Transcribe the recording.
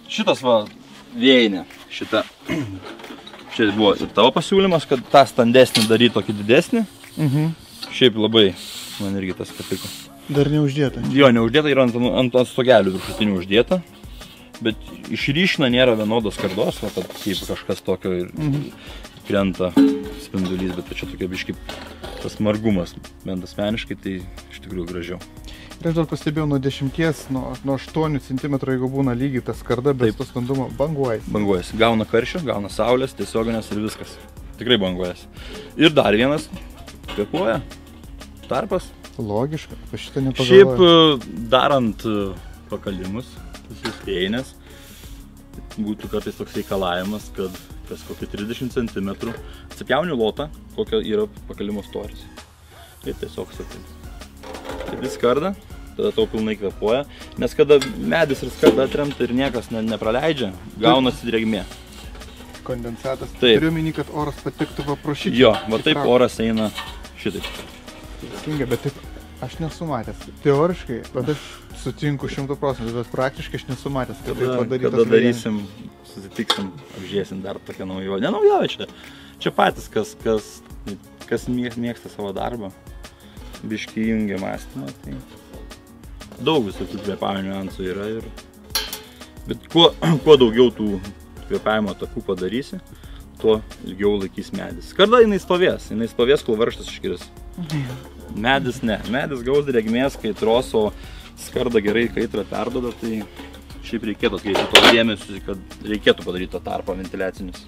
Šitas va, vėjinė, šita. Čia buvo ir tavo pasiūlymas, kad tą standesnį daryti tokį didesnį. Šiaip labai, man irgi tas patiko. Dar neuždėta. Jo, neuždėta, yra ant stogelių viršutinių uždėta. Bet išryškina nėra vienodos skardos, va, kad kaip kažkas tokio ir krenta spindulys, bet čia tokia biškai tas margumas, bent asmeniškai, tai iš tikrųjų gražiau. Ir aš dar pastebėjau nuo 10, nuo 8 cm, jeigu būna lygiai ta skarda, bet to standumo banguojasi. Banguojasi. Gauna karščio, gauna saulės, tiesioginės ir viskas. Tikrai banguojasi. Ir dar vienas kvėpuoja. Tarpas. Logiška, aš šitą nepagalvoju. Šiaip darant pakalimus, visus vėjinės, būtų kartais toks reikalavimas, kad kas kokį 30 cm atsipjauni lotą, kokio yra pakalimo storis. Ir tiesiog sakai. Taip skarda, tada tau pilnai kvėpuoja, nes kada medis ir skarda atremta ir niekas nepraleidžia, gaunasi drėgmė. Kondensatas. Taip. Turiu minį, kad oras patiktų paprašyti. Jo, va taip oras eina šitaip. Teisingai, bet taip aš nesu matęs. Teoriškai, bet aš sutinku 100%, bet praktiškai aš nesu matęs, kad tai padarytas. Kada darysim, susitiksim, apžiūrėsim dar tokią naujovę. Ne naujovę čia. Čia patys, kas mėgsta savo darbą, biškį jungia mąstymą. Tai daug visokių kvėpavimo niuansų yra. Bet kuo daugiau tų kvėpavimo takų padarysi, tuo ilgiau laikys medis. Skarda jinai stovės, kol varžtas iškris. Medis ne. Medis gaus drėgmės, kaitros, o skarda gerai kaitrą perduoda, tai šiaip reikėtų atkreipti to dėmesį, kad reikėtų padaryti tą tarpą ventiliacinius.